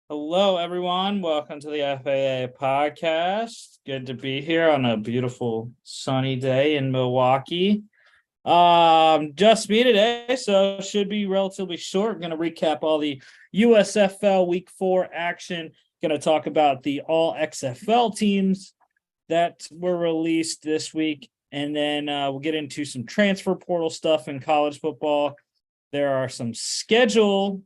Hello, everyone. Welcome to the FAA podcast. Good to be here on a beautiful sunny day in Milwaukee. Just me today, so should be relatively short. Going to recap all the USFL Week 4 action. Going to talk about the all XFL teams that were released this week, and then we'll get into some transfer portal stuff in college football. There are some schedule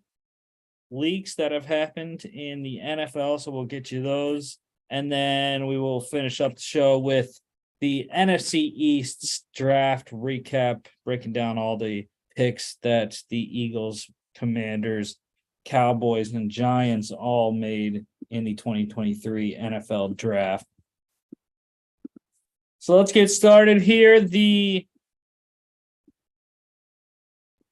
leaks that have happened in the NFL, so we'll get you those. And then we will finish up the show with the NFC East draft recap, breaking down all the picks that the Eagles, Commanders, Cowboys, and Giants all made in the 2023 NFL draft. So let's get started here.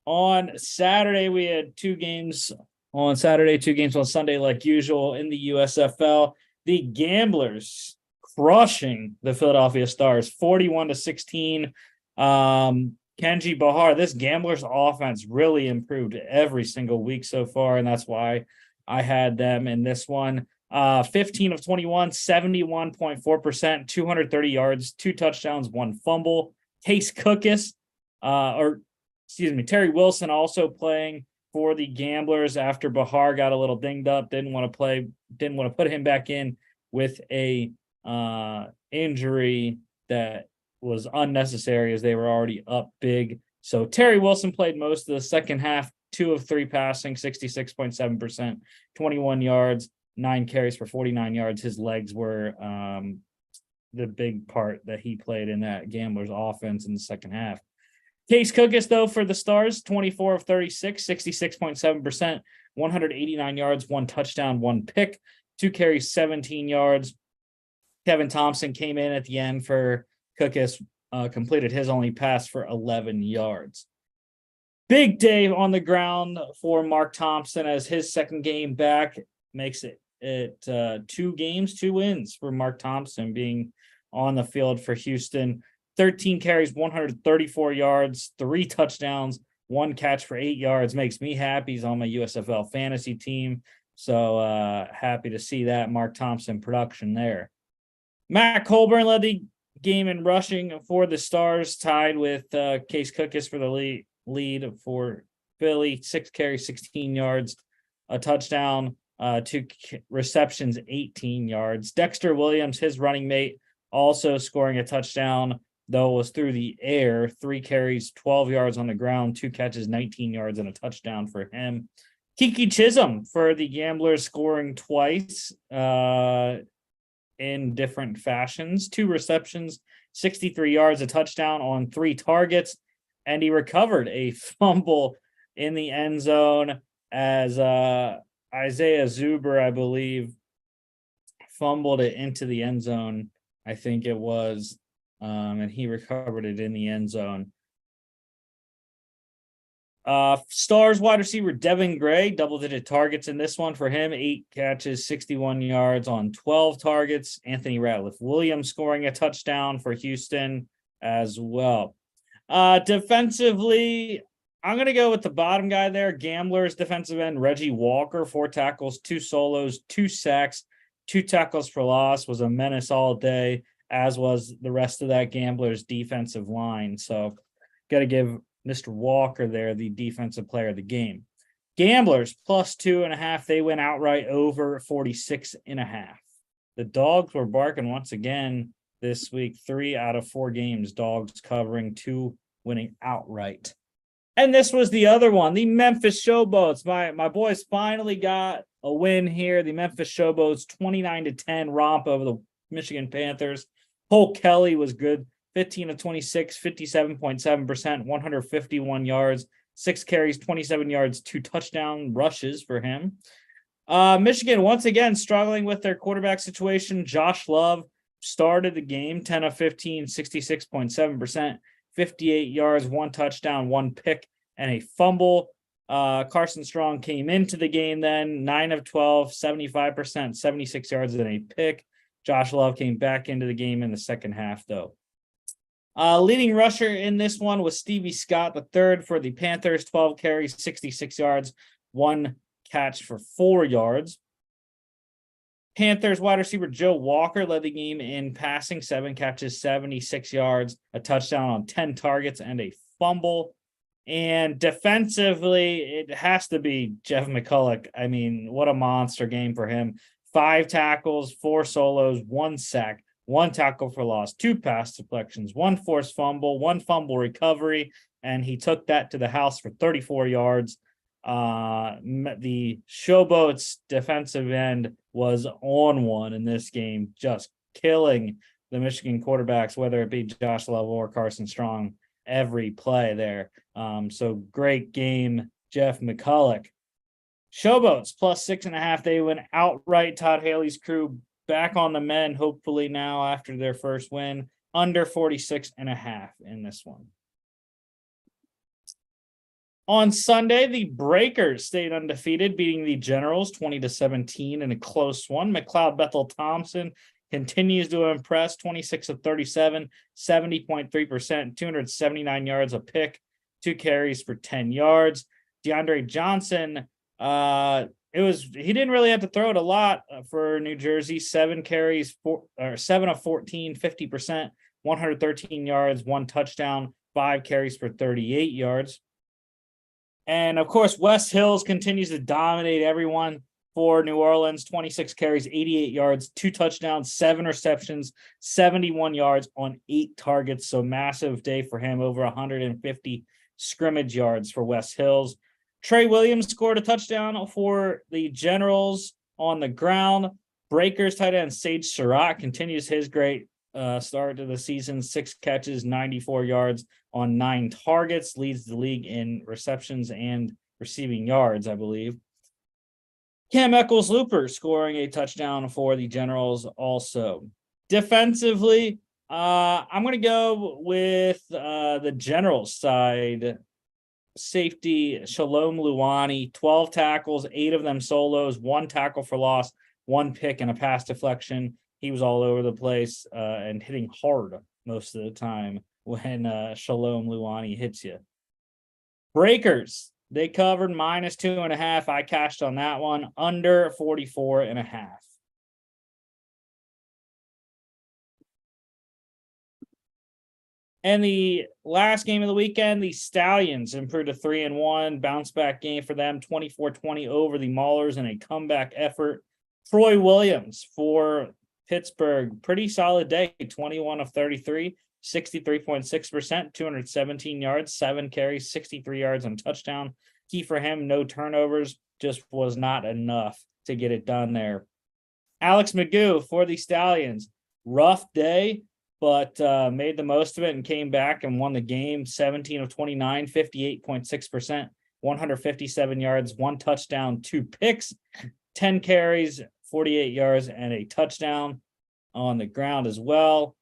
On Saturday, we had two games on Saturday, two games on Sunday, like usual in the USFL. The Gamblers crushing the Philadelphia Stars, 41-16. Kenji Bahar, this Gamblers offense really improved every single week so far, and that's why I had them in this one. 15 of 21, 71.4%, 230 yards, 2 touchdowns, 1 fumble. Case Cookus, Terry Wilson also playing for the Gamblers after Bahar got a little dinged up, didn't want to put him back in with a injury that was unnecessary as they were already up big. So Terry Wilson played most of the second half, 2 of 3 passing, 66.7%, 21 yards, 9 carries for 49 yards. His legs were the big part that he played in that Gamblers offense in the second half. Case Cookus, though, for the Stars, 24 of 36, 66.7%, 189 yards, 1 touchdown, 1 pick, 2 carries, 17 yards. Kevin Thompson came in at the end for Cookus, completed his only pass for 11 yards. Big day on the ground for Mark Thompson as his second game back makes it 2 games, 2 wins for Mark Thompson being on the field for Houston. 13 carries, 134 yards, 3 touchdowns, 1 catch for 8 yards. Makes me happy. He's on my USFL fantasy team. So happy to see that Mark Thompson production there. Matt Colburn led the game in rushing for the Stars, tied with Case Cookus for the lead for Philly. 6 carries, 16 yards, a touchdown, 2 receptions, 18 yards. Dexter Williams, his running mate, also scoring a touchdown, though it was through the air. 3 carries, 12 yards on the ground, 2 catches, 19 yards, and a touchdown for him. Kiki Chisholm for the Gamblers scoring twice in different fashions. 2 receptions, 63 yards, a touchdown on 3 targets, and he recovered a fumble in the end zone as Isaiah Zuber, I believe, fumbled it into the end zone, I think it was. And he recovered it in the end zone. Stars wide receiver Devin Gray, double-digit targets in this one for him. 8 catches, 61 yards on 12 targets. Anthony Ratliff-Williams scoring a touchdown for Houston as well. Defensively, I'm going to go with the bottom guy there. Gamblers defensive end Reggie Walker, 4 tackles, 2 solos, 2 sacks, 2 tackles for loss. Was a menace all day, as was the rest of that Gamblers defensive line. So got to give Mr. Walker there the defensive player of the game. Gamblers plus 2.5. They went outright over 46.5. The Dogs were barking once again this week. 3 out of 4 games, Dogs covering, 2 winning outright. And this was the other one, the Memphis Showboats. My boys finally got a win here. The Memphis Showboats 29-10 romp over the Michigan Panthers. Cole Kelly was good, 15 of 26, 57.7%, 151 yards, 6 carries, 27 yards, 2 touchdown rushes for him. Michigan, once again, struggling with their quarterback situation. Josh Love started the game, 10 of 15, 66.7%, 58 yards, 1 touchdown, 1 pick, and a fumble. Carson Strong came into the game then, 9 of 12, 75%, 76 yards, and a pick. Josh Love came back into the game in the second half, though. Leading rusher in this one was Stevie Scott, the third for the Panthers, 12 carries, 66 yards, 1 catch for 4 yards. Panthers wide receiver Joe Walker led the game in passing, 7 catches, 76 yards, a touchdown on 10 targets, and a fumble. And defensively, it has to be Jeff McCulloch. I mean, what a monster game for him. 5 tackles, 4 solos, 1 sack, 1 tackle for loss, 2 pass deflections, 1 forced fumble, 1 fumble recovery, and he took that to the house for 34 yards. The Showboats defensive end was on one in this game, just killing the Michigan quarterbacks, whether it be Josh Lovell or Carson Strong, every play there. So great game, Jeff McCulloch. Showboats plus 6.5. They win outright. Todd Haley's crew back on the men, hopefully now after their first win, under 46.5 in this one. On Sunday, the Breakers stayed undefeated, beating the Generals 20-17 in a close one. McLeod Bethel Thompson continues to impress, 26 of 37, 70.3%, 279 yards a pick, 2 carries for 10 yards. DeAndre Johnson, he didn't really have to throw it a lot for New Jersey. 7 carries, 7 of 14, 50%, 113 yards, 1 touchdown, 5 carries for 38 yards. And of course, West Hills continues to dominate everyone for New Orleans. 26 carries, 88 yards, 2 touchdowns, 7 receptions, 71 yards on 8 targets. So massive day for him, over 150 scrimmage yards for West Hills. Trey Williams scored a touchdown for the Generals on the ground. Breakers tight end Sage Surratt continues his great start to the season. 6 catches, 94 yards on 9 targets, leads the league in receptions and receiving yards, I believe. Cam Eccles-Looper scoring a touchdown for the Generals also. Defensively, I'm going to go with the Generals side. Safety Shalom Luani, 12 tackles, 8 of them solos, 1 tackle for loss, 1 pick and a pass deflection. He was all over the place and hitting hard most of the time when Shalom Luani hits you. Breakers, they covered -2.5. I cashed on that one, under 44.5. And the last game of the weekend, the Stallions improved to 3-1, bounce back game for them, 24-20 over the Maulers in a comeback effort. Troy Williams for Pittsburgh, pretty solid day, 21 of 33, 63.6%, 217 yards, 7 carries, 63 yards and touchdown. Key for him, no turnovers, just was not enough to get it done there. Alex Magoo for the Stallions, rough day, but made the most of it and came back and won the game, 17 of 29, 58.6%, 157 yards, 1 touchdown, 2 picks, 10 carries, 48 yards, and a touchdown on the ground as well.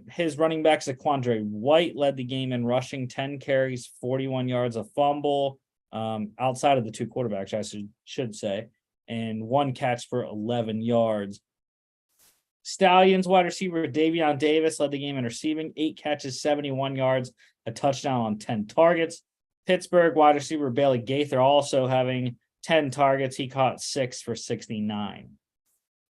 His running back, Zaquandre White, led the game in rushing, 10 carries, 41 yards, a fumble, outside of the 2 quarterbacks, I should say, and 1 catch for 11 yards. Stallions wide receiver Davion Davis led the game in receiving, 8 catches, 71 yards, a touchdown on 10 targets. Pittsburgh wide receiver Bailey Gaither also having 10 targets. He caught 6 for 69.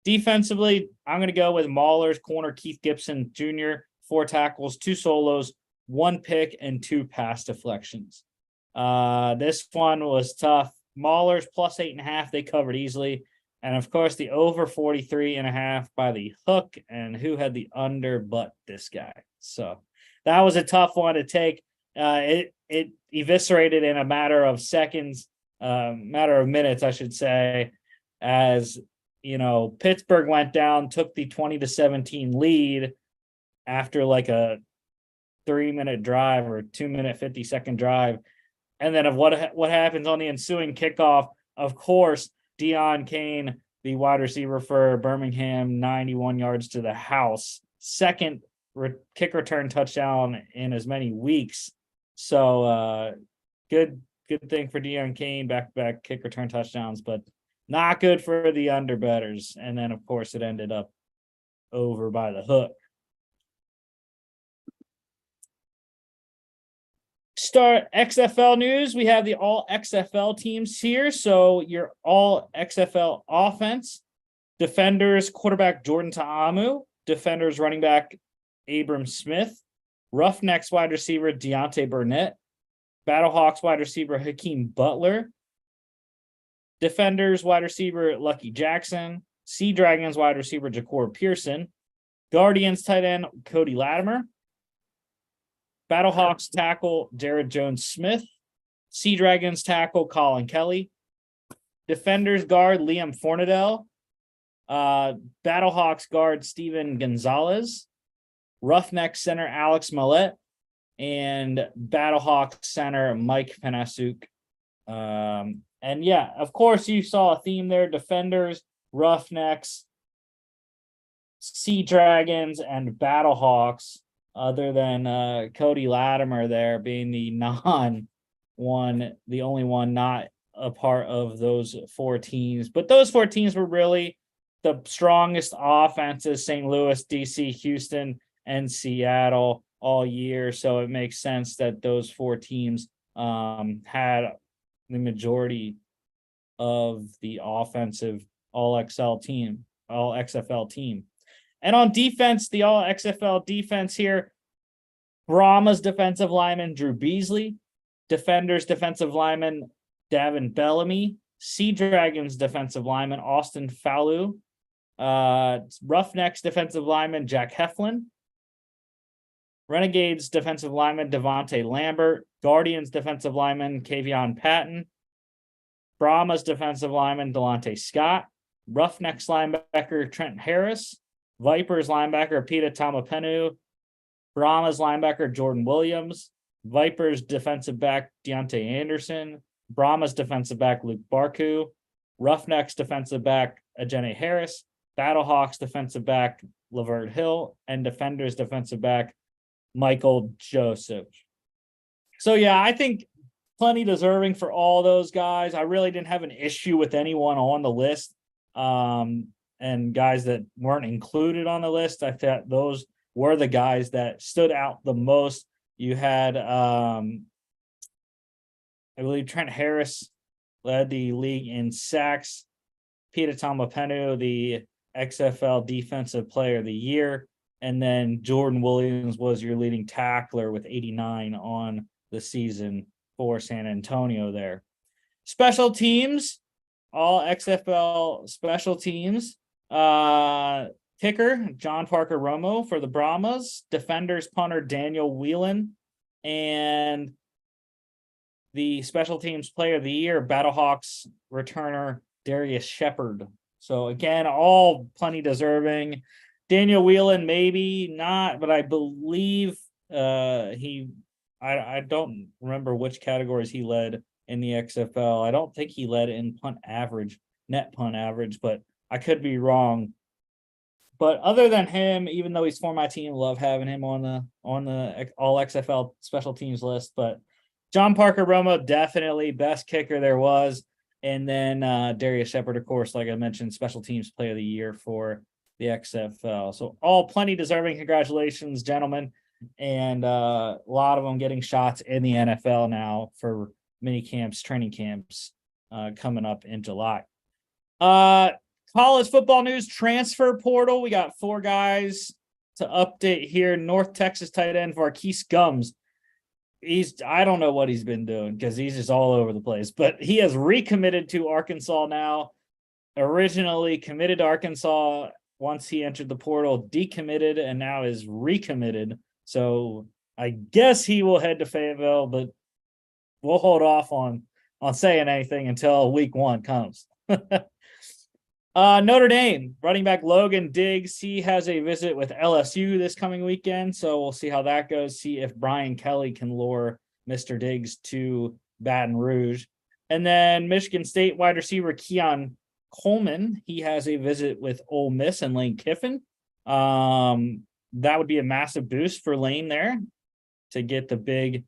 Defensively, I'm going to go with Maulers corner Keith Gibson Jr., 4 tackles, 2 solos, 1 pick, and 2 pass deflections. This one was tough. Maulers plus 8.5. They covered easily. And of course, the over 43.5 by the hook. And who had the under but this guy? So that was a tough one to take. It eviscerated in a matter of seconds, matter of minutes, I should say, as Pittsburgh went down, took the 20-17 lead after like a 3-minute drive or 2-minute 50-second drive. And then of what happens on the ensuing kickoff, of course, Deion Kane, the wide receiver for Birmingham, 91 yards to the house. Second kick return touchdown in as many weeks. So good thing for Deion Kane, back-to-back kick return touchdowns, but not good for the underbetters. And then, of course, it ended up over by the hook. Start XFL news. We have the all XFL teams here. So your all XFL offense Defenders, quarterback Jordan Ta'amu. Defenders, running back Abram Smith. Roughnecks, wide receiver Deontay Burnett. Battlehawks, wide receiver Hakeem Butler. Defenders, wide receiver Lucky Jackson. Sea Dragons, wide receiver Ja'Cour Pearson. Guardians, tight end Cody Latimer. Battlehawks, tackle Jared Jones-Smith. Sea Dragons, tackle Colin Kelly. Defenders, guard Liam Fornadell. Battlehawks, guard Steven Gonzalez. Roughnecks, center Alex Millette. And Battlehawks, center Mike Panasuk. And yeah, of course, you saw a theme there. Defenders, Roughnecks, Sea Dragons, and Battlehawks, other than Cody Latimer there being the the only one not a part of those four teams. But those four teams were really the strongest offenses: St. Louis, DC, Houston, and Seattle all year. So it makes sense that those four teams had the majority of the offensive all XFL team. And on defense, the all XFL defense here, Brahma's defensive lineman Drew Beasley, Defenders defensive lineman Davin Bellamy, Sea Dragons defensive lineman Austin Fallu, Roughnecks defensive lineman Jack Heflin, Renegades defensive lineman Devontae Lambert, Guardians defensive lineman Kavion Patton, Brahma's defensive lineman Delonte Scott, Roughnecks linebacker Trent Harris, Vipers linebacker Pita Tamapenu, Brahma's linebacker Jordan Williams, Vipers defensive back Deontay Anderson, Brahma's defensive back Luke Barku, Roughnecks defensive back Ajene Harris, Battlehawks defensive back Lavert Hill, and Defenders defensive back Michael Joseph. So yeah, I think plenty deserving for all those guys. I really didn't have an issue with anyone on the list. And guys that weren't included on the list, I thought those were the guys that stood out the most. You had, I believe Trent Harris led the league in sacks. Pita Tamapenu, the XFL Defensive Player of the Year. And then Jordan Williams was your leading tackler with 89 on the season for San Antonio there. Special teams, all XFL special teams. Kicker, John Parker Romo for the Brahmas. Defenders, punter Daniel Whelan. And the special teams player of the year, Battlehawks returner Darius Shepard. So again, all plenty deserving. Daniel Whelan, maybe not, but I believe I don't remember which categories he led in the XFL. I don't think he led in net punt average, but I could be wrong. But other than him, even though he's for my team, love having him on the all XFL special teams list. But John Parker Romo, definitely best kicker there was. And then Darius Shepard, of course, like I mentioned, special teams player of the year for the XFL. So all plenty deserving. Congratulations, gentlemen. And a lot of them getting shots in the NFL now for mini camps, training camps coming up in July. College football news, transfer portal. We got 4 guys to update here. North Texas tight end Varquise Gums. I don't know what he's been doing because he's just all over the place, but he has recommitted to Arkansas now. Originally committed to Arkansas once he entered the portal, decommitted, and now is recommitted. So I guess he will head to Fayetteville, but we'll hold off on saying anything until week 1 comes. Notre Dame running back Logan Diggs, he has a visit with LSU this coming weekend, so we'll see how that goes. See if Brian Kelly can lure Mr. Diggs to Baton Rouge. And then Michigan State wide receiver Keon Coleman, he has a visit with Ole Miss and Lane Kiffin. That would be a massive boost for Lane there to get the big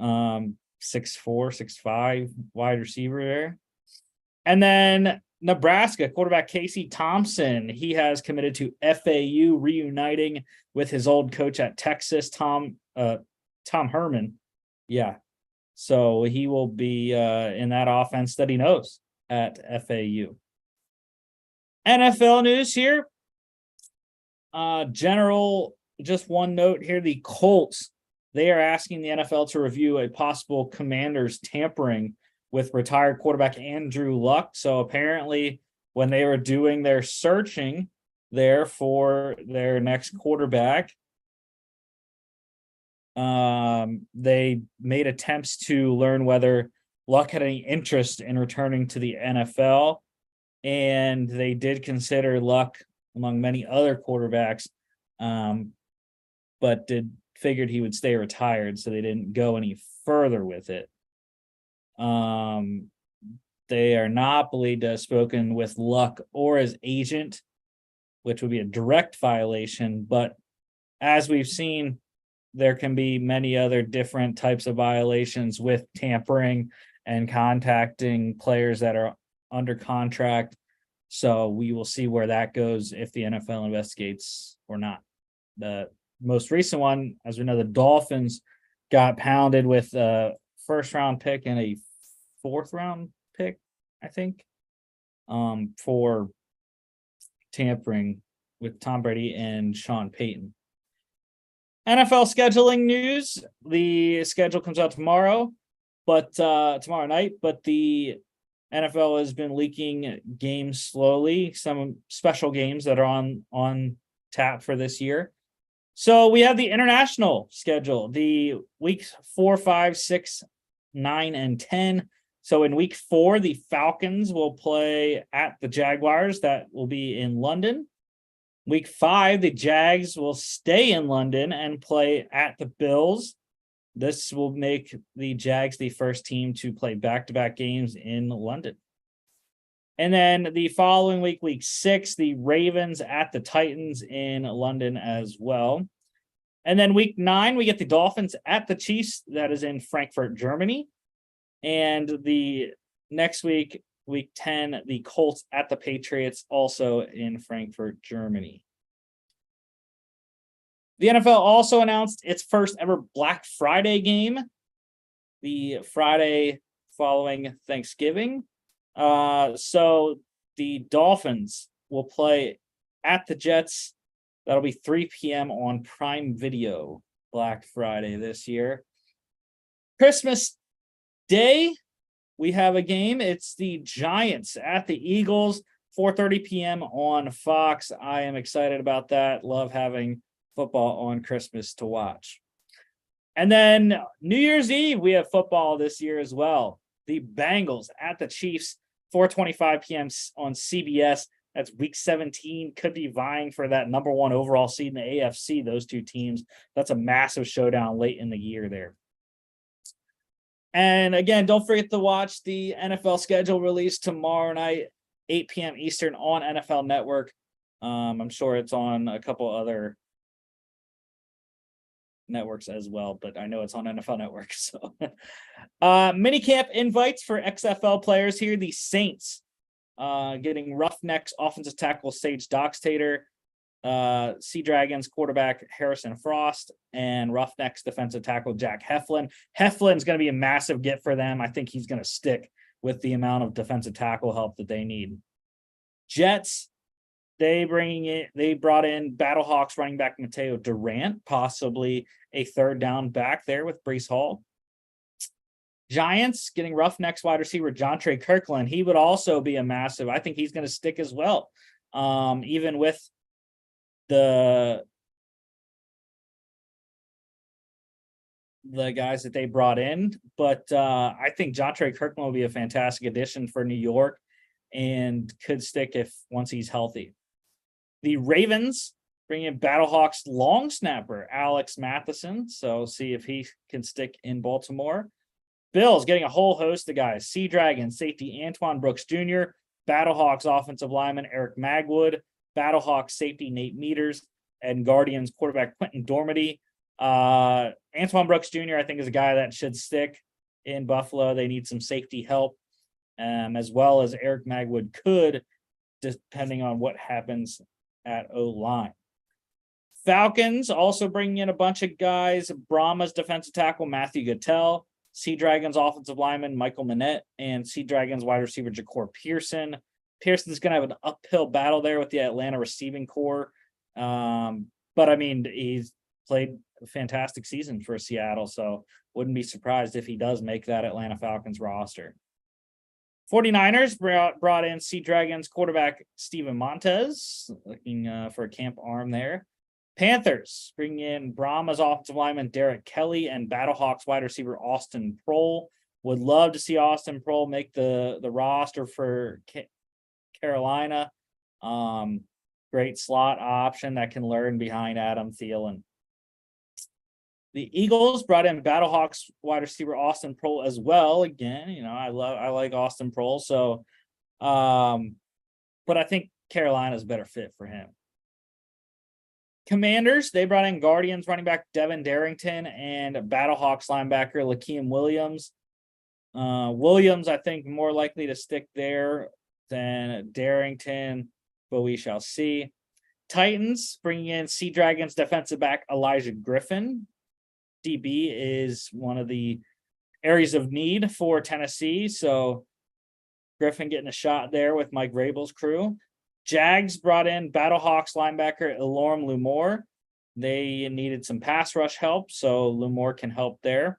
6'4", 6'5" wide receiver there. And then Nebraska quarterback Casey Thompson, he has committed to FAU, reuniting with his old coach at Texas, Tom Herman. Yeah. So he will be in that offense that he knows at FAU. NFL news here. Just one note here. The Colts, they are asking the NFL to review a possible Commanders tampering with retired quarterback Andrew Luck. So apparently when they were doing their searching there for their next quarterback, they made attempts to learn whether Luck had any interest in returning to the NFL. And they did consider Luck among many other quarterbacks, but figured he would stay retired, so they didn't go any further with it. They are not believed to have spoken with Luck or his agent, which would be a direct violation. But as we've seen, there can be many other different types of violations with tampering and contacting players that are under contract. So we will see where that goes if the NFL investigates or not. The most recent one, as we know, the Dolphins got pounded with a first-round pick and a fourth-round pick, I think, for tampering with Tom Brady and Sean Payton. NFL scheduling news. The schedule comes out tomorrow night, but the NFL has been leaking games slowly, some special games that are on tap for this year. So we have the international schedule, the weeks 4, 5, 6, 9, and 10. So in week 4, the Falcons will play at the Jaguars. That will be in London. Week 5, the Jags will stay in London and play at the Bills. This will make the Jags the first team to play back-to-back games in London. And then the following week, week 6, the Ravens at the Titans in London as well. And then week 9, we get the Dolphins at the Chiefs. That is in Frankfurt, Germany. And the next week, week 10, the Colts at the Patriots, also in Frankfurt, Germany. The NFL also announced its first ever Black Friday game, the Friday following Thanksgiving. So the Dolphins will play at the Jets. That'll be 3 p.m. on Prime Video, Black Friday this year. Christmas Day, we have a game. It's the Giants at the Eagles, 4:30 p.m. on Fox. I am excited about that. Love having football on Christmas to watch. And then New Year's Eve, we have football this year as well. The Bengals at the Chiefs, 4:25 p.m. on CBS. That's week 17. Could be vying for that number 1 overall seed in the AFC, those two teams. That's a massive showdown late in the year there. And again, don't forget to watch the NFL schedule release tomorrow night, 8 p.m. Eastern on NFL Network. I'm sure it's on a couple other networks as well, but I know it's on NFL Network. So minicamp invites for XFL players here. The Saints getting Roughnecks offensive tackle Sage Doxtator, Sea Dragons quarterback Harrison Frost, and Roughnecks defensive tackle Jack Heflin. Heflin's going to be a massive get for them. I think he's going to stick with the amount of defensive tackle help that they need. Jets, they brought in Battlehawks running back Mateo Durant, possibly a third down back there with Breece Hall. Giants getting Roughnecks wide receiver Jontre Kirkland. He would also be a massive. I think he's going to stick as well, even with the guys that they brought in. But I think Jontre Kirkland will be a fantastic addition for New York and could stick once he's healthy. The Ravens bring in Battlehawks long snapper Alex Matheson. So see if he can stick in Baltimore. Bills getting a whole host of guys. Sea Dragons safety Antoine Brooks Jr., Battlehawks offensive lineman Eric Magwood, Battlehawks safety Nate Meters, and Guardians quarterback Quentin Dormady. Antoine Brooks Jr., I think, is a guy that should stick in Buffalo. They need some safety help, as well as Eric Magwood could, depending on what happens at O-line. Falcons also bringing in a bunch of guys. Brahma's defensive tackle Matthew Gattel, Sea Dragons offensive lineman Michael Manette, and Sea Dragons wide receiver Ja'Cour Pearson. Pearson's going to have an uphill battle there with the Atlanta receiving core. But I mean, he's played a fantastic season for Seattle, so wouldn't be surprised if he does make that Atlanta Falcons roster. 49ers brought in Sea Dragons quarterback Steven Montez, looking for a camp arm there. Panthers bring in Brahma's offensive lineman Derek Kelly and Battlehawks wide receiver Austin Prohl. Would love to see Austin Prohl make the roster for Carolina. Great slot option that can learn behind Adam Thielen. The Eagles brought in Battlehawks wide receiver Austin Prohl as well. Again, I like Austin Prohl. So, but I think Carolina's a better fit for him. Commanders, they brought in Guardians running back Devin Darrington and Battlehawks linebacker Lakeem Williams. Williams, I think, more likely to stick there than Darrington, but we shall see. Titans bringing in Sea Dragons defensive back Elijah Griffin. DB is one of the areas of need for Tennessee, so Griffin getting a shot there with Mike Vrabel's crew. Jags brought in Battlehawks linebacker Elorm Lumore. They needed some pass rush help, so Lumore can help there.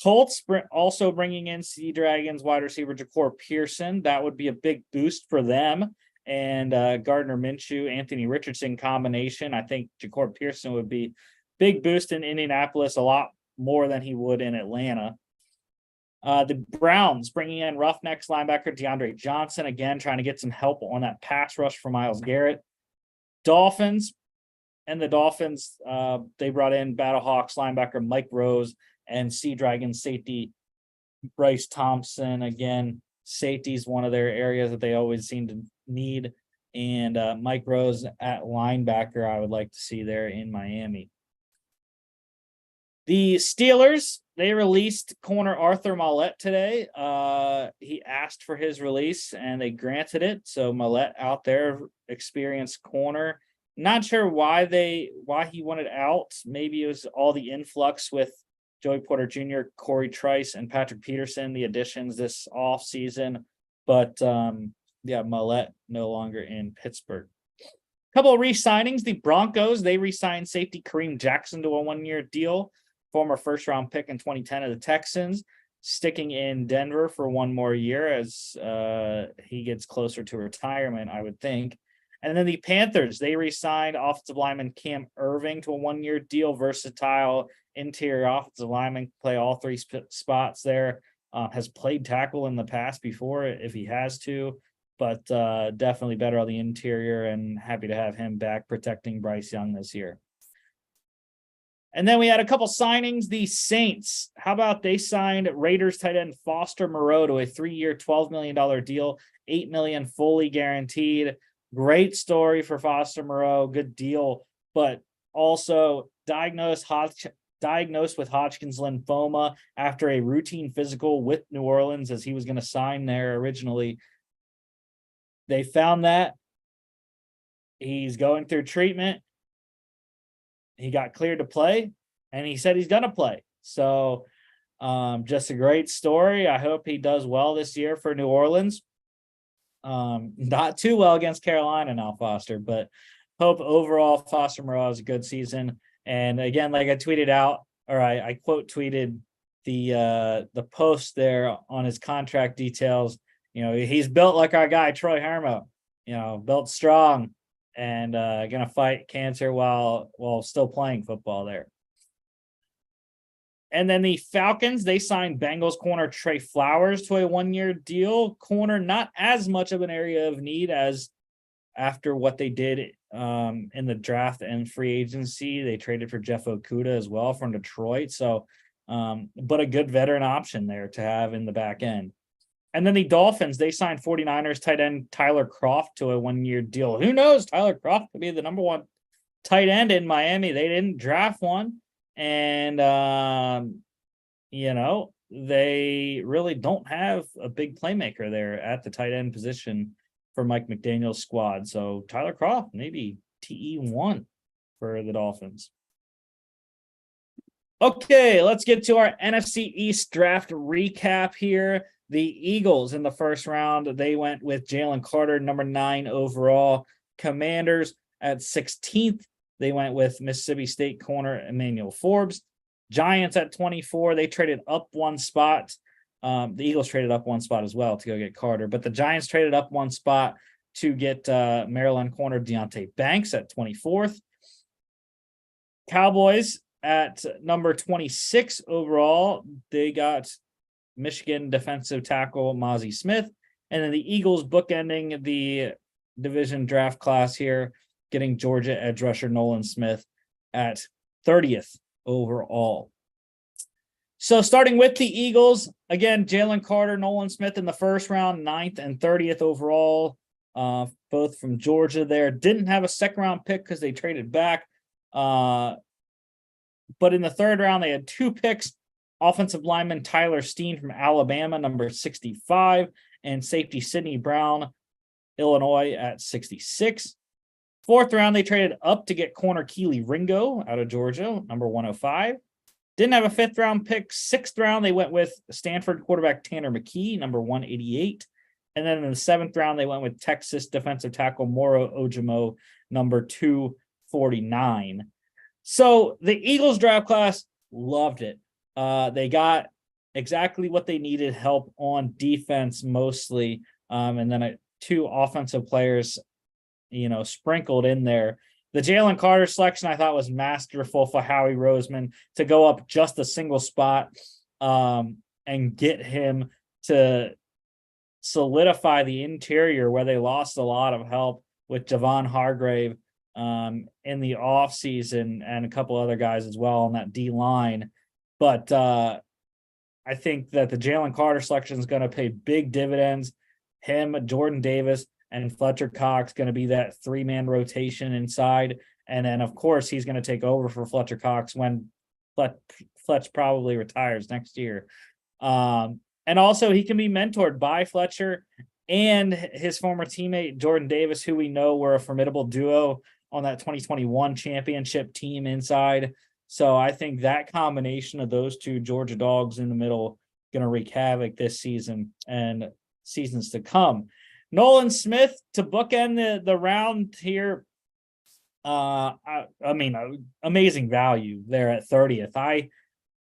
Colts also bringing in Sea Dragons wide receiver Ja'Cour Pearson. That would be a big boost for them. And Gardner Minshew, Anthony Richardson combination. I think Ja'Cour Pearson would be big boost in Indianapolis, a lot more than he would in Atlanta. The Browns bringing in Roughnecks linebacker DeAndre Johnson, again, trying to get some help on that pass rush for Myles Garrett. Dolphins, they brought in Battlehawks linebacker Mike Rose and Sea Dragons safety Bryce Thompson. Again, safety is one of their areas that they always seem to need. And Mike Rose at linebacker, I would like to see there in Miami. The Steelers, they released corner Arthur Maulet today. He asked for his release and they granted it. So Maulet out there, experienced corner. Not sure why he wanted out. Maybe it was all the influx with Joey Porter Jr., Corey Trice, and Patrick Peterson, the additions this offseason. But Maulet no longer in Pittsburgh. Couple of re-signings. The Broncos, they re-signed safety Kareem Jackson to a one-year deal. Former first-round pick in 2010 of the Texans, sticking in Denver for one more year as he gets closer to retirement, I would think. And then the Panthers, they re-signed offensive lineman Cam Irving to a one-year deal, versatile interior offensive lineman, play all three spots there. Has played tackle in the past before if he has to, but definitely better on the interior, and happy to have him back protecting Bryce Young this year. And then we had a couple signings. The Saints, how about they signed Raiders tight end Foster Moreau to a 3-year, $12 million deal, $8 million fully guaranteed. Great story for Foster Moreau, good deal, but also diagnosed with Hodgkin's lymphoma after a routine physical with New Orleans, as he was going to sign there originally. They found that. He's going through treatment. He got cleared to play, and he said he's going to play. So just a great story. I hope he does well this year for New Orleans. Not too well against Carolina now, Foster, but hope overall Foster Moreau has a good season. And again, like I tweeted out, or I quote tweeted the post there on his contract details. He's built like our guy Troy Hermo, built strong, and gonna fight cancer while still playing football there. And then the Falcons, they signed Bengals corner Trey Flowers to a one-year deal. Corner, not as much of an area of need as after what they did in the draft and free agency. They traded for Jeff Okudah as well from Detroit. So, but a good veteran option there to have in the back end. And then the Dolphins, they signed 49ers tight end Tyler Kroft to a one-year deal. Who knows? Tyler Kroft could be the number one tight end in Miami. They didn't draft one. And, they really don't have a big playmaker there at the tight end position for Mike McDaniel's squad. So Tyler Kroft, maybe TE1 for the Dolphins. Okay, let's get to our NFC East draft recap here. The Eagles in the first round, they went with Jalen Carter, number 9 overall. Commanders at 16th, they went with Mississippi State corner Emmanuel Forbes. Giants at 24, they traded up one spot. The Eagles traded up one spot as well to go get Carter, but the Giants traded up one spot to get Maryland corner Deontay Banks at 24th. Cowboys at number 26 overall, they got Michigan defensive tackle Mozzie Smith. And then the Eagles bookending the division draft class here, getting Georgia edge rusher Nolan Smith at 30th overall. So starting with the Eagles, again, Jalen Carter, Nolan Smith in the first round, 9th and 30th overall, both from Georgia there. Didn't have a second round pick because they traded back. But in the third round, they had 2 picks. Offensive lineman Tyler Steen from Alabama, number 65, and safety Sidney Brown, Illinois, at 66. Fourth round, they traded up to get corner Keely Ringo out of Georgia, number 105. Didn't have a fifth round pick. Sixth round, they went with Stanford quarterback Tanner McKee, number 188. And then in the seventh round, they went with Texas defensive tackle Moro Ojimo, number 249. So the Eagles draft class, loved it. They got exactly what they needed, help on defense mostly, and then 2 offensive players, sprinkled in there. The Jalen Carter selection I thought was masterful for Howie Roseman to go up just a single spot and get him to solidify the interior where they lost a lot of help with Javon Hargrave in the offseason and a couple other guys as well on that D line. But I think that the Jalen Carter selection is going to pay big dividends. Him, Jordan Davis, and Fletcher Cox going to be that 3-man rotation inside. And then, of course, he's going to take over for Fletcher Cox when Fletch probably retires next year. And also, he can be mentored by Fletcher and his former teammate, Jordan Davis, who we know were a formidable duo on that 2021 championship team inside. So I think that combination of those 2 Georgia dogs in the middle going to wreak havoc this season and seasons to come. Nolan Smith to bookend the round here. Amazing value there at 30th. I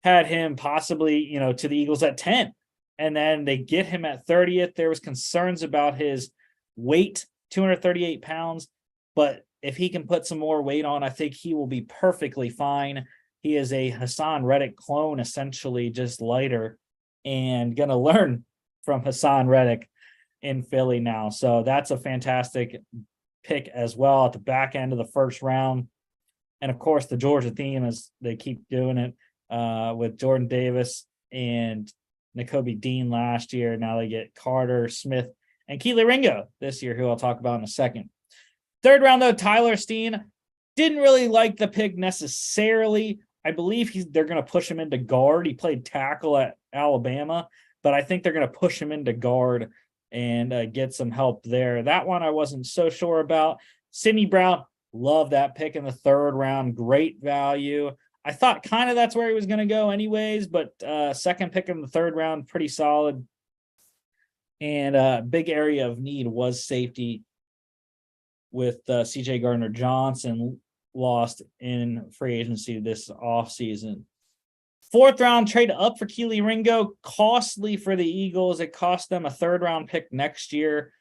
had him possibly, to the Eagles at 10, and then they get him at 30th. There was concerns about his weight, 238 pounds, but if he can put some more weight on, I think he will be perfectly fine. He is a Hassan Reddick clone, essentially, just lighter, and going to learn from Hassan Reddick in Philly now. So that's a fantastic pick as well at the back end of the first round. And of course, the Georgia theme is they keep doing it with Jordan Davis and Nakobe Dean last year. Now they get Carter, Smith, and Keely Ringo this year, who I'll talk about in a second. Third round, though, Tyler Steen. Didn't really like the pick necessarily. I believe they're going to push him into guard. He played tackle at Alabama, but I think they're going to push him into guard and get some help there. That one I wasn't so sure about. Sidney Brown, love that pick in the third round. Great value. I thought kind of that's where he was going to go anyways, but second pick in the third round, pretty solid. And big area of need was safety with CJ Gardner-Johnson lost in free agency this offseason. Fourth round trade up for Keely Ringo, costly for the Eagles. It cost them a third round pick next year,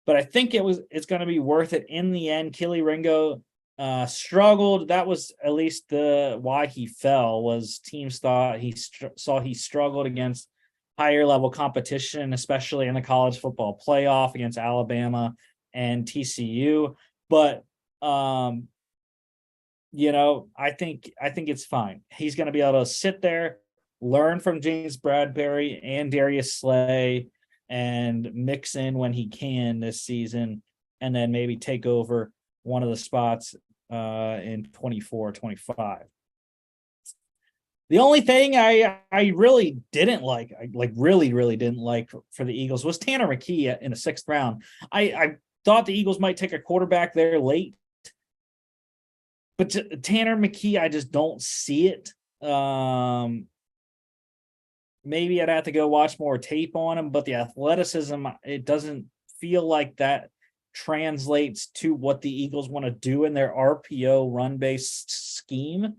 but I think it's going to be worth it in the end. Keely Ringo struggled. That was at least why he fell, was teams thought he struggled against higher level competition, especially in the college football playoff against Alabama and TCU. But I think it's fine. He's going to be able to sit there, learn from James Bradbury and Darius Slay, and mix in when he can this season, and then maybe take over one of the spots in 24-25. The only thing I really didn't like, really didn't like for the Eagles was Tanner McKee in the 6th round. I thought the Eagles might take a quarterback there late, but Tanner McKee, I just don't see it. maybe I'd have to go watch more tape on him, but the athleticism, it doesn't feel like that translates to what the Eagles want to do in their RPO run-based scheme.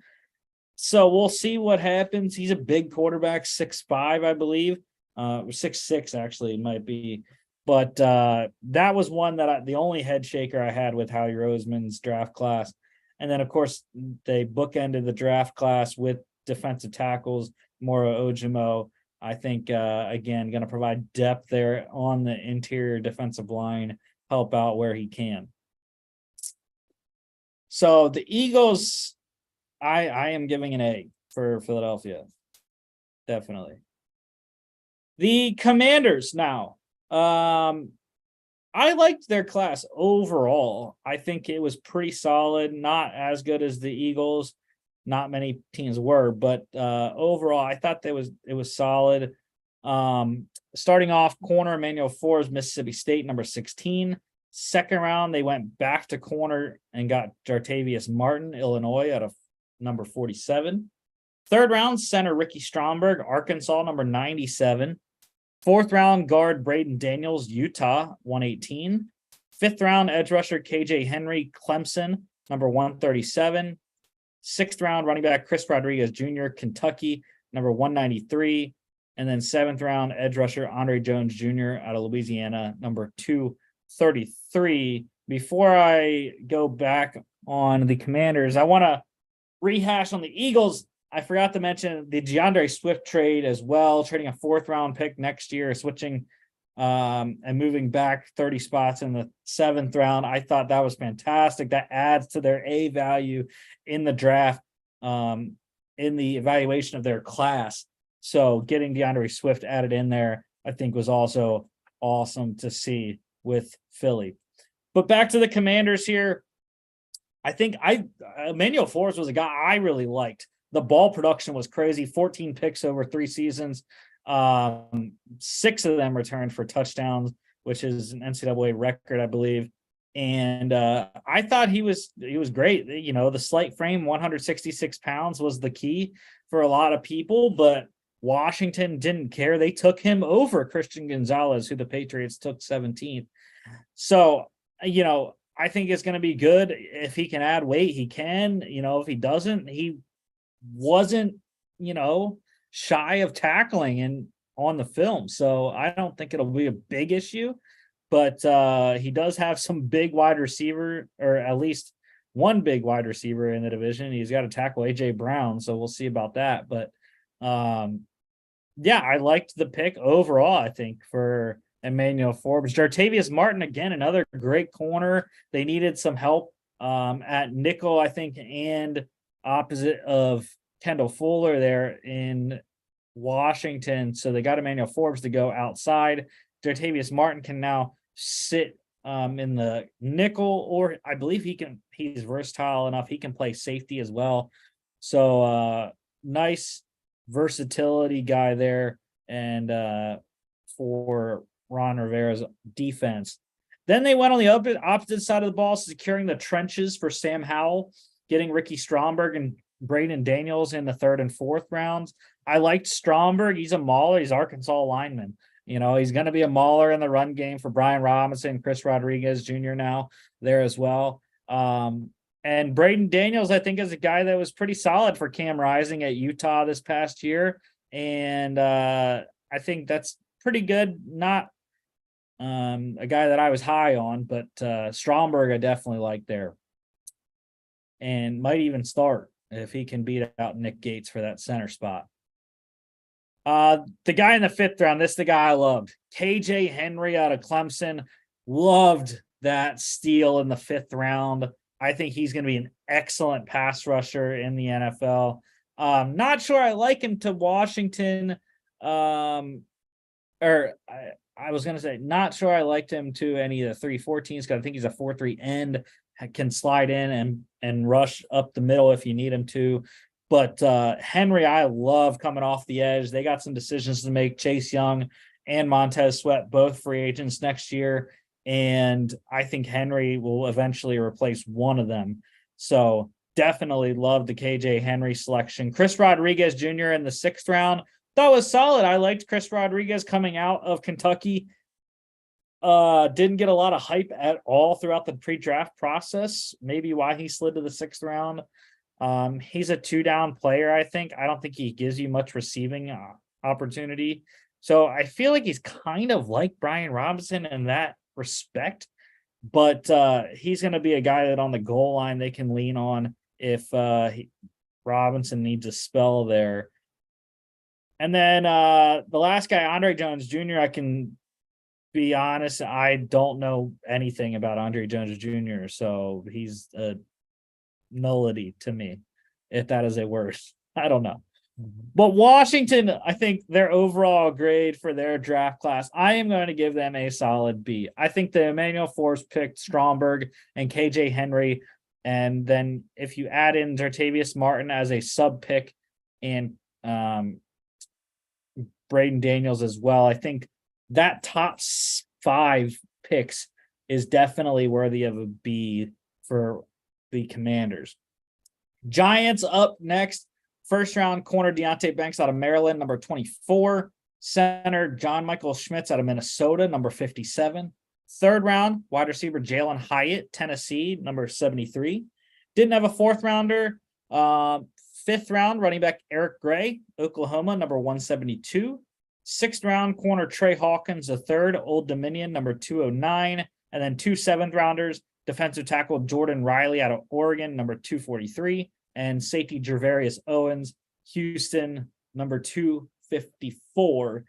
So we'll see what happens. He's a big quarterback, 6'5", I believe. 6'6", actually, it might be. But that was one that the only head shaker I had with Howie Roseman's draft class. And then, of course, they bookended the draft class with defensive tackles, Moro Ojimo. I think, again, going to provide depth there on the interior defensive line, help out where he can. So the Eagles, I am giving an A for Philadelphia. Definitely. The Commanders now. I liked their class overall. I think it was pretty solid, not as good as the Eagles. Not many teams were, but overall, I thought it was solid. Starting off, corner Emmanuel Forbes, Mississippi State, number 16. Second round, they went back to corner and got Jartavius Martin, Illinois, out of number 47. Third round, center Ricky Stromberg, Arkansas, number 97. Fourth round, guard Braden Daniels, Utah, 118. Fifth round, edge rusher KJ Henry, Clemson, number 137. Sixth round, running back Chris Rodriguez Jr., Kentucky, number 193. And then seventh round, edge rusher Andre Jones Jr. out of Louisiana, number 233. Before I go back on the Commanders, I want to rehash on the Eagles. I forgot to mention the DeAndre Swift trade as well, trading a fourth round pick next year, switching and moving back 30 spots in the seventh round. I thought that was fantastic. That adds to their A value in the draft, in the evaluation of their class. So getting DeAndre Swift added in there, I think, was also awesome to see with Philly. But back to the Commanders here. I think Emmanuel Forbes was a guy I really liked. The ball production was crazy. 14 picks over 3 seasons. 6 of them returned for touchdowns, which is an NCAA record, I believe. And I thought he was great. You know, the slight frame, 166 pounds, was the key for a lot of people, but Washington didn't care. They took him over Christian Gonzalez, who the Patriots took 17th. So, you know, I think it's going to be good. If he can add weight, he can. You know, if he doesn't, he wasn't, you know, shy of tackling and on the film. So I don't think it'll be a big issue, but he does have some big wide receiver, or at least one big wide receiver in the division. He's got to tackle AJ Brown. So we'll see about that. But yeah, I liked the pick overall, I think, for Emmanuel Forbes. Jartavius Martin, again, another great corner. They needed some help at nickel, I think, and opposite of Kendall Fuller there in Washington. So they got Emmanuel Forbes to go outside. Jartavius Martin can now sit in the nickel, or I believe he's versatile enough. He can play safety as well. So nice versatility guy there. And for Ron Rivera's defense. Then they went on the opposite side of the ball, securing the trenches for Sam Howell, getting Ricky Stromberg and Braden Daniels in the third and fourth rounds. I liked Stromberg. He's a mauler. He's Arkansas lineman. You know, he's going to be a mauler in the run game for Brian Robinson, Chris Rodriguez Jr. now there as well. And Braden Daniels, I think, is a guy that was pretty solid for Cam Rising at Utah this past year. And I think that's pretty good. Not a guy that I was high on, but Stromberg I definitely like there. And might even start if he can beat out Nick Gates for that center spot. The guy in the fifth round, this is the guy I loved. KJ Henry out of Clemson. Loved that steal in the fifth round. I think he's going to be an excellent pass rusher in the NFL. Not sure I like him to Washington. I was going to say, not sure I liked him to any of the 3-14s, because I think he's a 4-3 end, can slide in and rush up the middle if you need him to. But Henry, I love coming off the edge. They got some decisions to make. Chase Young and Montez Sweat, both free agents next year. And I think Henry will eventually replace one of them. So definitely love the KJ Henry selection. Chris Rodriguez Jr. in the sixth round Thought it was solid. I liked Chris Rodriguez coming out of Kentucky. Didn't get a lot of hype at all throughout the pre-draft process. Maybe why he slid to the 6th round. He's a 2-down player, I think. I don't think he gives you much receiving opportunity. So I feel like he's kind of like Brian Robinson in that respect. But he's going to be a guy that on the goal line they can lean on if Robinson needs a spell there. And then the last guy, Andre Jones Jr., I can be honest, I don't know anything about Andre Jones Jr., so he's a nullity to me, if that is a word. I don't know. But Washington, I think their overall grade for their draft class, I am going to give them a solid B. I think the Emmanuel Force picked Stromberg and KJ Henry. And then if you add in Zartavius Martin as a sub pick and Braden Daniels as well, I think that top 5 picks is definitely worthy of a B for the Commanders. Giants up next. First round corner Deonte Banks out of Maryland, number 24. Center John Michael Schmitz out of Minnesota, number 57. Third round wide receiver Jalen Hyatt, Tennessee, number 73. Didn't have a 4th rounder. 5th round running back Eric Gray, Oklahoma, number 172. 6th round corner Trey Hawkins, the 3rd, Old Dominion, number 209. And then 2 7th rounders, defensive tackle Jordan Riley out of Oregon, number 243. And safety Gervarius Owens, Houston, number 254.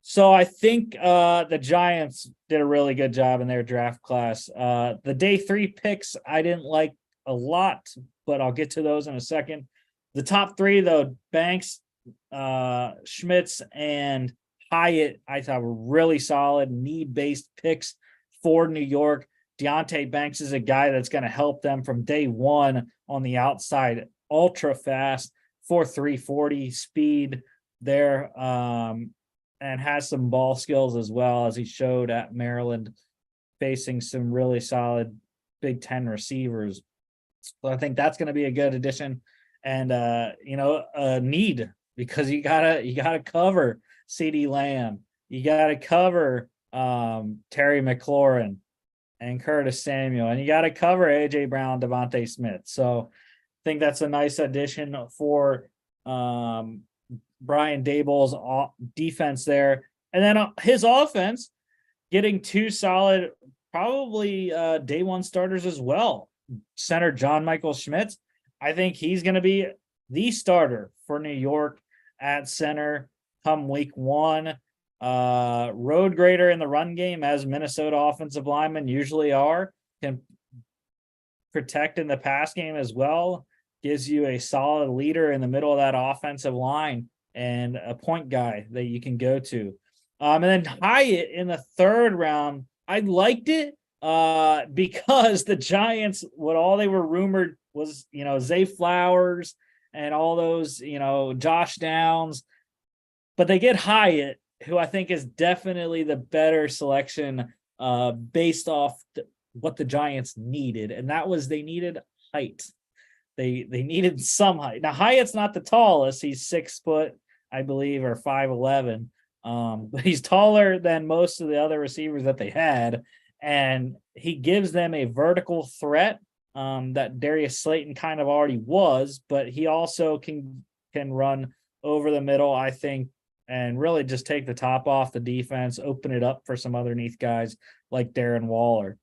So I think the Giants did a really good job in their draft class. The day 3 picks, I didn't like a lot, but I'll get to those in a second. The top 3, though, Banks, Schmitz, and Hyatt, I thought were really solid need-based picks for New York. Deonte Banks is a guy that's going to help them from day one on the outside. Ultra fast, 4.3 40 speed there, and has some ball skills as well, as he showed at Maryland, facing some really solid Big Ten receivers. So I think that's going to be a good addition, and a need, because you gotta cover CeeDee Lamb, you gotta cover Terry McLaurin and Curtis Samuel, and you got to cover AJ Brown, Devontae Smith. So I think that's a nice addition for Brian Daboll's defense there. And then his offense getting 2 solid, probably day 1 starters as well. Center John Michael Schmitz, I think he's going to be the starter for New York at center come week 1. Road grader in the run game, as Minnesota offensive linemen usually are, can protect in the pass game as well, gives you a solid leader in the middle of that offensive line and a point guy that you can go to. And then Hyatt in the 3rd round, I liked it because the Giants, what all they were rumored was, Zay Flowers and all those, Josh Downs, but they get Hyatt, who I think is definitely the better selection based off what the Giants needed. And that was, they needed height. They needed some height. Now, Hyatt's not the tallest. He's 6 foot, I believe, or 5'11". But he's taller than most of the other receivers that they had. And he gives them a vertical threat that Darius Slayton kind of already was, but he also can run over the middle, I think, and really just take the top off the defense, open it up for some underneath guys like Darren Waller.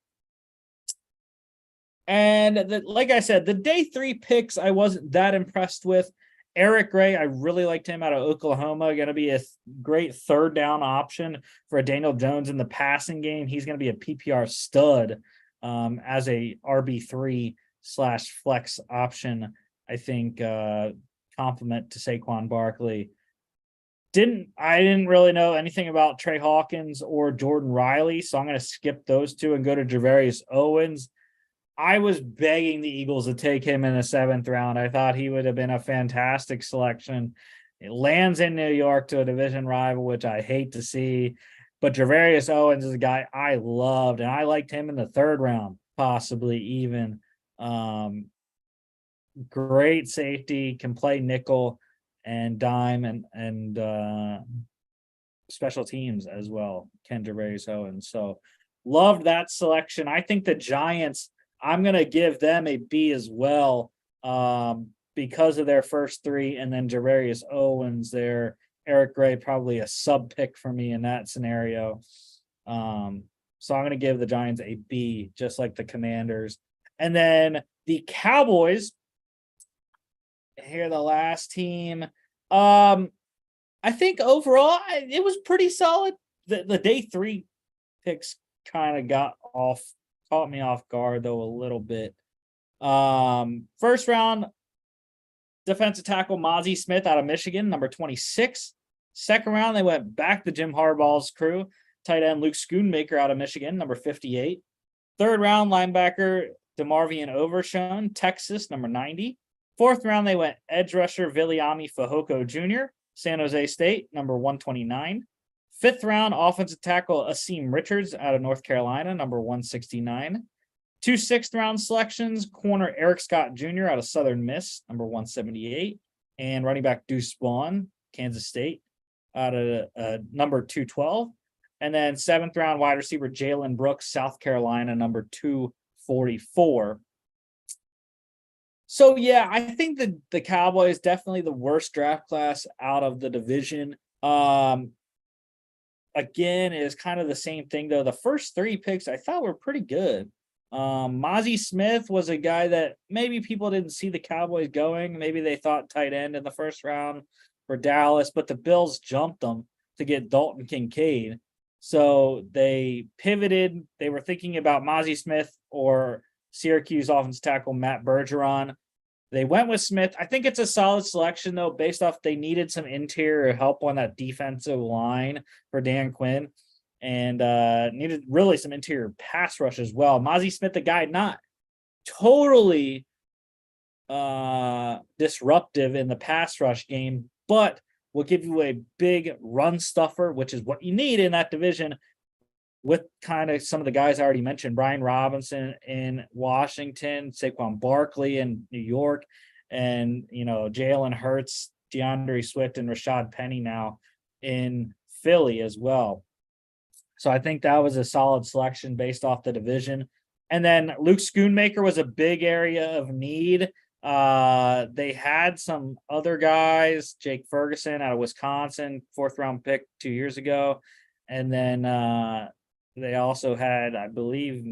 And like I said, the day 3 picks I wasn't that impressed with. Eric Gray, I really liked him out of Oklahoma. Going to be a great 3rd down option for Daniel Jones in the passing game. He's going to be a PPR stud as a RB3/flex option, I think, complement to Saquon Barkley. I didn't really know anything about Trey Hawkins or Jordan Riley, so I'm going to skip those 2 and go to Gervarius Owens. I was begging the Eagles to take him in the 7th round. I thought he would have been a fantastic selection. It lands in New York to a division rival, which I hate to see. But Gervarius Owens is a guy I loved, and I liked him in the 3rd round, possibly even. Great safety, can play nickel, and dime and special teams as well. Ken Owens. So loved that selection. I think the Giants, I'm gonna give them a B as well. Because of their first three, and then Jarius Owens there. Eric Gray probably a sub pick for me in that scenario. So I'm going to give the Giants a B, just like the Commanders. And then the Cowboys, here the last team. I think overall it was pretty solid. The day 3 picks kind of caught me off guard though a little bit. First round, defensive tackle Mozzie Smith out of Michigan, number 26. Second round, they went back to Jim Harbaugh's crew. Tight end Luke Schoonmaker out of Michigan, number 58. Third round, linebacker DeMarvion Overshown, Texas, number 90. Fourth round, they went edge rusher Viliami Fehoko Jr., San Jose State, number 129. Fifth round, offensive tackle Asim Richards out of North Carolina, number 169. 2 6th-round selections, corner Eric Scott Jr. out of Southern Miss, number 178, and running back Deuce Vaughn, Kansas State, out of number 212. And then 7th-round wide receiver Jalen Brooks, South Carolina, number 244. So, yeah, I think the Cowboys definitely the worst draft class out of the division. Again, is kind of the same thing, though. The first 3 picks I thought were pretty good. Mozzie Smith was a guy that maybe people didn't see the Cowboys going. Maybe they thought tight end in the first round for Dallas, but the Bills jumped them to get Dalton Kincaid. So they pivoted. They were thinking about Mozzie Smith or Syracuse offensive tackle Matt Bergeron. They went with Smith. I think it's a solid selection, though, based off they needed some interior help on that defensive line for Dan Quinn. And needed really some interior pass rush as well. Mozzie Smith, the guy not totally disruptive in the pass rush game, but will give you a big run stuffer, which is what you need in that division with kind of some of the guys I already mentioned, Brian Robinson in Washington, Saquon Barkley in New York, and, Jalen Hurts, DeAndre Swift, and Rashad Penny now in Philly as well. So I think that was a solid selection based off the division. And then Luke Schoonmaker was a big area of need. They had some other guys, Jake Ferguson out of Wisconsin, 4th-round pick 2 years ago. And then they also had, I believe,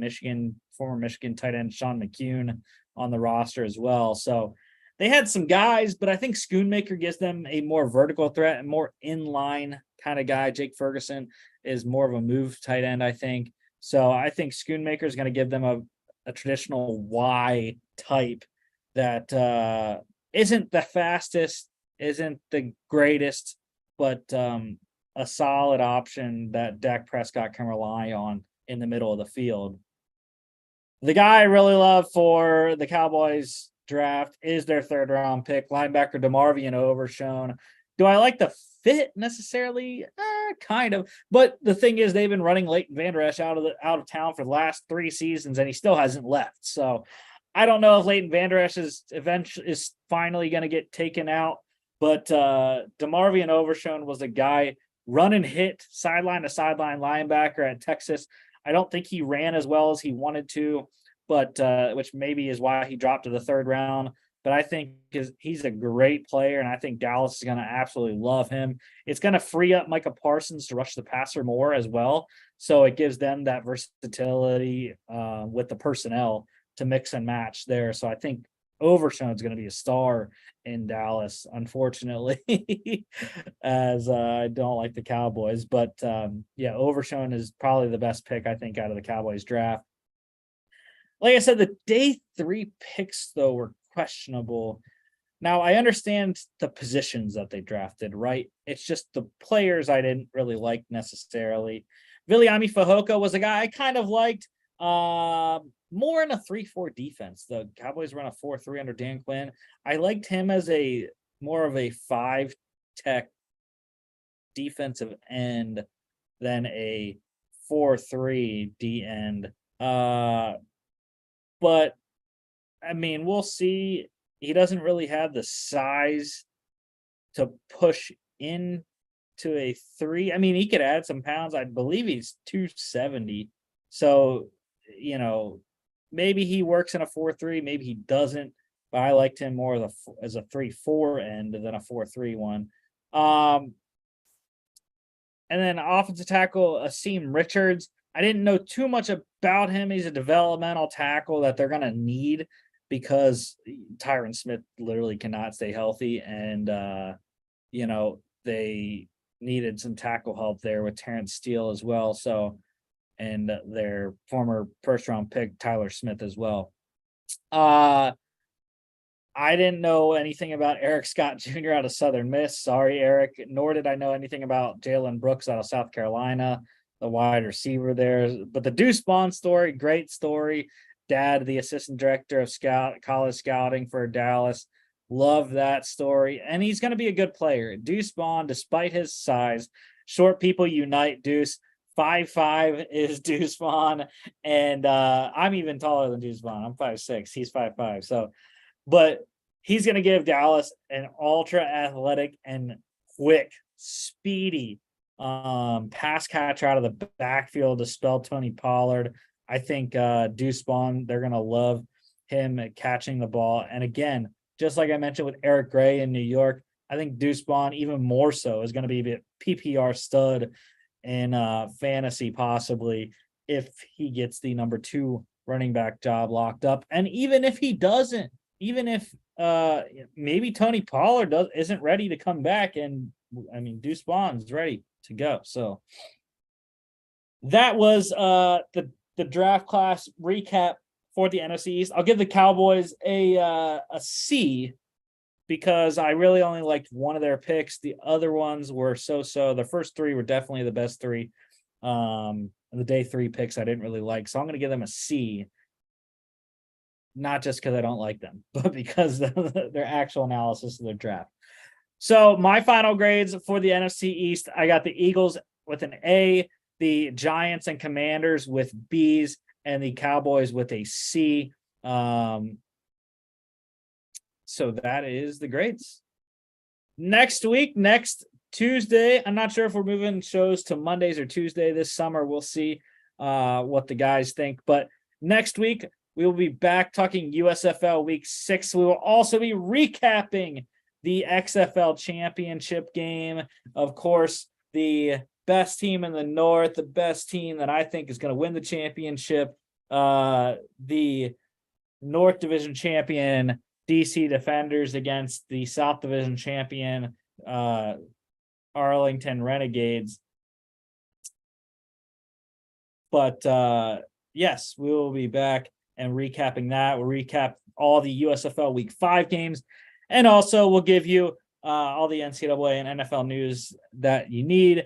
former Michigan tight end Sean McCune on the roster as well. So they had some guys, but I think Schoonmaker gives them a more vertical threat and more inline kind of guy. Jake Ferguson is more of a move tight end, I think. So I think Schoonmaker is going to give them a traditional Y type that isn't the fastest, isn't the greatest, but a solid option that Dak Prescott can rely on in the middle of the field. The guy I really love for the Cowboys draft is their 3rd-round pick, linebacker DeMarvion Overshown. Do I like the fit necessarily? Kind of. But the thing is, they've been running Leighton Vander Esch out of town for the last 3 seasons, and he still hasn't left. So I don't know if Leighton Vander Esch is finally going to get taken out. But DeMarvion Overshown was a guy run and hit sideline to sideline linebacker at Texas. I don't think he ran as well as he wanted to, but which maybe is why he dropped to the 3rd round. But I think he's a great player, and I think Dallas is going to absolutely love him. It's going to free up Micah Parsons to rush the passer more as well. So it gives them that versatility with the personnel to mix and match there. So I think Overshown is going to be a star in Dallas, unfortunately, as I don't like the Cowboys. But Overshown is probably the best pick, I think, out of the Cowboys draft. Like I said, the day 3 picks, though, were questionable. Now, I understand the positions that they drafted, right? It's just the players I didn't really like necessarily. Viliami Fehoko was a guy I kind of liked. More in a 3-4 defense. The Cowboys run a 4-3 under Dan Quinn. I liked him as more of a 5-tech defensive end than a 4-3 D end. But I mean, we'll see. He doesn't really have the size to push into a 3. I mean, he could add some pounds. I believe he's 270. So, maybe he works in a 4-3, maybe he doesn't, but I liked him more as a 3-4 end than a 4-3 one. And then offensive tackle, Asim Richards. I didn't know too much about him. He's a developmental tackle that they're going to need because Tyron Smith literally cannot stay healthy. And, they needed some tackle help there with Terrence Steele as well. So, and their former first round pick, Tyler Smith, as well. I didn't know anything about Eric Scott Jr. out of Southern Miss. Sorry, Eric. Nor did I know anything about Jalen Brooks out of South Carolina, the wide receiver there. But the Deuce Bond story, great story. Dad, the assistant director of college scouting for Dallas. Love that story. And he's going to be a good player. Deuce Bond, despite his size, short people unite, Deuce. 5'5" is Deuce Bond. And I'm even taller than Deuce Bond. I'm 5'6". He's 5'5". So, but he's going to give Dallas an ultra athletic and quick, speedy pass catcher out of the backfield to spell Tony Pollard. I think Deuce Bond, they're going to love him catching the ball. And again, just like I mentioned with Eric Gray in New York, I think Deuce Bond even more so is going to be a PPR stud in fantasy possibly if he gets the number 2 running back job locked up. And even if he doesn't, even if maybe Tony Pollard isn't ready to come back, and I mean Deuce Bond's ready to go. So that was the draft class recap for the NFC East. I'll give the Cowboys a C because I really only liked one of their picks. The other ones were so-so. The first 3 were definitely the best 3. The day 3 picks I didn't really like, so I'm going to give them a C. Not just because I don't like them, but because their actual analysis of their draft. So my final grades for the NFC East, I got the Eagles with an A, the Giants and Commanders with Bs, and the Cowboys with a C. So that is the grades. Next Tuesday, I'm not sure if we're moving shows to Mondays or Tuesday this summer. We'll see what the guys think. But next week, we will be back talking USFL Week 6. We will also be recapping the XFL Championship game. Of course, the best team in the North, the best team that I think is going to win the championship, the North Division champion DC Defenders against the South Division champion Arlington Renegades. But yes, we will be back and recapping that. We'll recap all the USFL Week 5 games, and also we'll give you all the NCAA and NFL news that you need.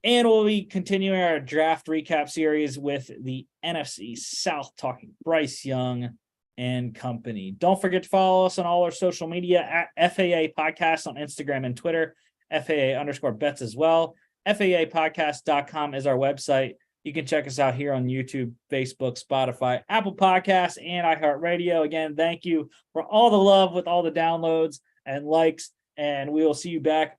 And we'll be continuing our draft recap series with the NFC South, talking Bryce Young and company. Don't forget to follow us on all our social media at FAA Podcast on Instagram and Twitter, FAA_bets as well. FAApodcast.com is our website. You can check us out here on YouTube, Facebook, Spotify, Apple Podcasts, and iHeartRadio. Again, thank you for all the love with all the downloads and likes, and we will see you back